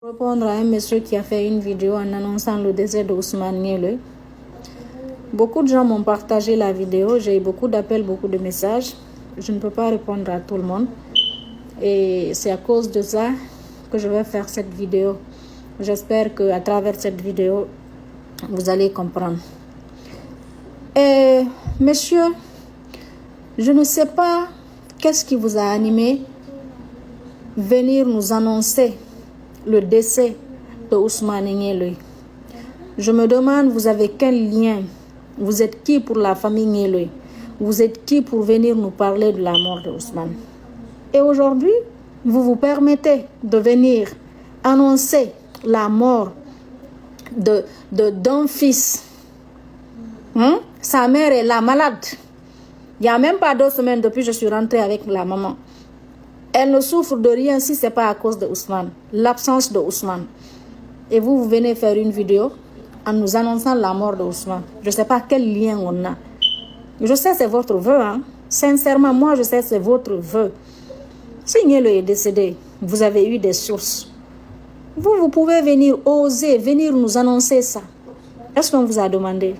Répondre à un monsieur qui a fait une vidéo en annonçant le décès d'Ousmane Niéle. Beaucoup de gens m'ont partagé la vidéo, j'ai eu beaucoup d'appels, beaucoup de messages. Je ne peux pas répondre à tout le monde. Et c'est à cause de ça que je vais faire cette vidéo. J'espère qu'à travers cette vidéo, vous allez comprendre. Et monsieur, je ne sais pas qu'est-ce qui vous a animé venir nous annoncer le décès de Ousmane Niéle. Je me demande, vous avez quel lien? Vous êtes qui pour la famille Niéle? Vous êtes qui pour venir nous parler de la mort de Ousmane? Et aujourd'hui, vous vous permettez de venir annoncer la mort d'un fils. Sa mère est là, malade. Il n'y a même pas 2 semaines depuis que je suis rentrée avec la maman. Elle ne souffre de rien si ce n'est pas à cause de Ousmane, l'absence de Ousmane. Et vous venez faire une vidéo en nous annonçant la mort de Ousmane. Je ne sais pas quel lien on a. Je sais c'est votre vœu. Sincèrement, moi je sais c'est votre vœu. Si Niéle est décédé, vous avez eu des sources. Vous pouvez venir, oser, venir nous annoncer ça. Est-ce qu'on vous a demandé?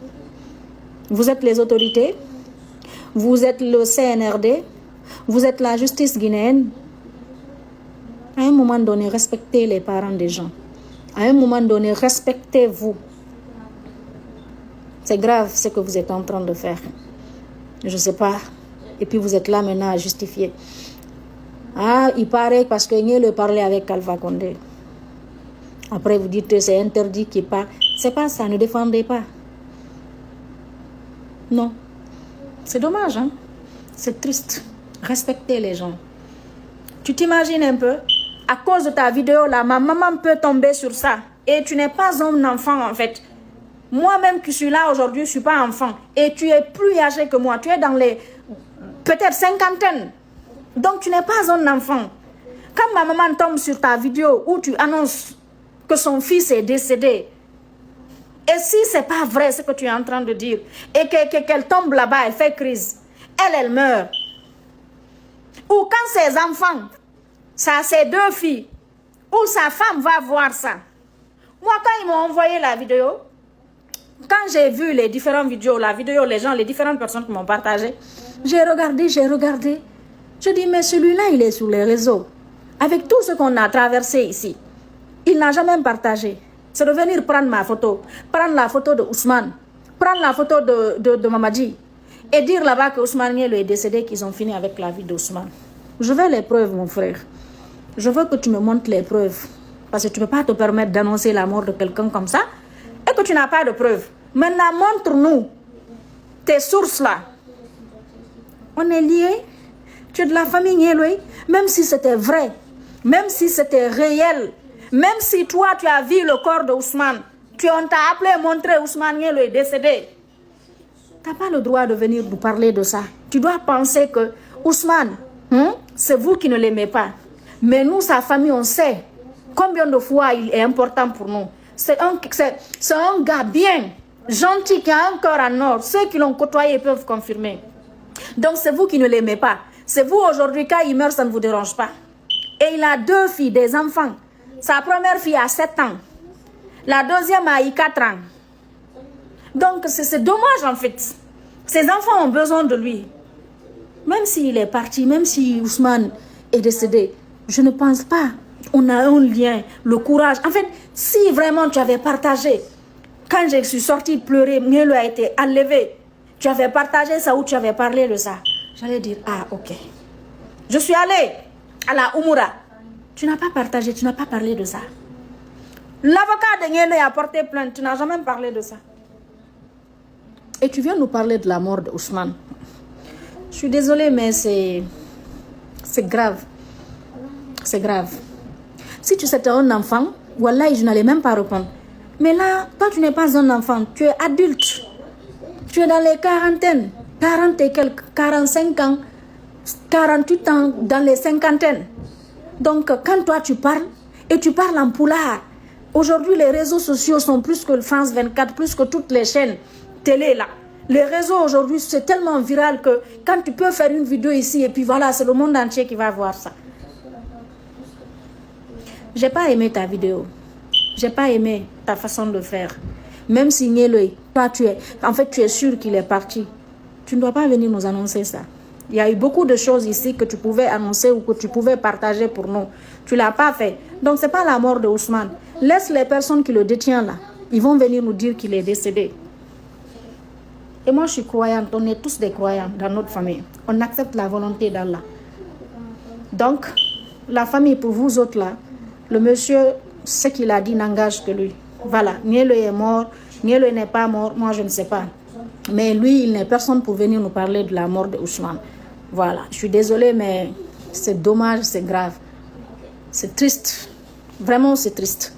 Vous êtes les autorités? Vous êtes le CNRD? Vous êtes la justice guinéenne? À un moment donné, respectez les parents des gens. À un moment donné, respectez-vous. C'est grave ce que vous êtes en train de faire. Je ne sais pas. Et puis vous êtes là maintenant à justifier. Ah, il paraît parce que Niéle parlait avec Alpha Condé. Après vous dites que c'est interdit qu'il parle. C'est pas ça, ne défendez pas. Non. C'est dommage, hein? C'est triste. Respectez les gens. Tu t'imagines un peu? À cause de ta vidéo là, ma maman peut tomber sur ça. Et tu n'es pas un enfant en fait. Moi-même qui suis là aujourd'hui, je ne suis pas enfant. Et tu es plus âgé que moi. Tu es dans les peut-être 50aines. Donc tu n'es pas un enfant. Quand ma maman tombe sur ta vidéo où tu annonces que son fils est décédé, et si ce n'est pas vrai ce que tu es en train de dire, et qu'elle tombe là-bas, elle fait crise, elle meurt. Ou quand ses enfants, ça ses 2 filles, ou sa femme va voir ça. Moi, quand ils m'ont envoyé la vidéo, quand j'ai vu les différentes vidéos, les gens, les différentes personnes qui m'ont partagé, j'ai regardé. Je dis, mais celui-là, il est sur les réseaux. Avec tout ce qu'on a traversé ici, il n'a jamais partagé. C'est de venir prendre ma photo, prendre la photo de Ousmane, prendre la photo de Mamadi, et dire là-bas que Ousmane Niéle est décédé, qu'ils ont fini avec la vie d'Ousmane. Je veux les preuves, mon frère. Je veux que tu me montres les preuves. Parce que tu ne peux pas te permettre d'annoncer la mort de quelqu'un comme ça et que tu n'as pas de preuves. Maintenant, montre-nous tes sources là. On est liés. Tu es de la famille Niéle. Même si c'était vrai, même si c'était réel, même si toi tu as vu le corps de Ousmane, on t'a appelé, montré Ousmane Niéle est décédé. Tu n'as pas le droit de venir nous parler de ça. Tu dois penser que Ousmane, c'est vous qui ne l'aimez pas. Mais nous, sa famille, on sait combien de fois il est important pour nous. C'est un gars bien, gentil, qui a un cœur en or. Ceux qui l'ont côtoyé peuvent confirmer. Donc c'est vous qui ne l'aimez pas. C'est vous aujourd'hui, quand il meurt, ça ne vous dérange pas. Et il a 2 filles, des enfants. Sa première fille a 7 ans. La deuxième a eu 4 ans. Donc c'est dommage en fait. Ses enfants ont besoin de lui. Même s'il est parti, même si Ousmane est décédé, je ne pense pas. On a un lien, le courage. En fait, si vraiment tu avais partagé, quand je suis sortie pleurer, Niéle a été enlevé, tu avais partagé ça ou tu avais parlé de ça, j'allais dire, ah ok. Je suis allée à la Oumoura. Tu n'as pas partagé, tu n'as pas parlé de ça. L'avocat de Niéle a porté plainte, tu n'as jamais parlé de ça. Et tu viens nous parler de la mort d'Ousmane. Je suis désolée, mais c'est grave. C'est grave. Si tu étais un enfant, wallah, je n'allais même pas répondre. Mais là, toi, tu n'es pas un enfant. Tu es adulte. Tu es dans les quarantaines. 40 et quelques, 45 ans, 48 ans, dans les cinquantaines. Donc, quand toi, tu parles, et tu parles en poulard. Aujourd'hui, les réseaux sociaux sont plus que le France 24, plus que toutes les chaînes télé, là. Les réseaux aujourd'hui, c'est tellement viral que quand tu peux faire une vidéo ici, et puis voilà, c'est le monde entier qui va voir ça. J'ai pas aimé ta vidéo. J'ai pas aimé ta façon de faire. Même si Niéloy, toi, tu es sûr qu'il est parti. Tu ne dois pas venir nous annoncer ça. Il y a eu beaucoup de choses ici que tu pouvais annoncer ou que tu pouvais partager pour nous. Tu ne l'as pas fait. Donc, ce n'est pas la mort de Ousmane. Laisse les personnes qui le détiennent là. Ils vont venir nous dire qu'il est décédé. Et moi, je suis croyante. On est tous des croyants dans notre famille. On accepte la volonté d'Allah. Donc, la famille, pour vous autres là, le monsieur, ce qu'il a dit n'engage que lui. Voilà. Niéloy est mort. Niéloy n'est pas mort. Moi, je ne sais pas. Mais lui, il n'est personne pour venir nous parler de la mort de Ousmane. Voilà. Je suis désolée, mais c'est dommage, c'est grave. C'est triste. Vraiment, c'est triste.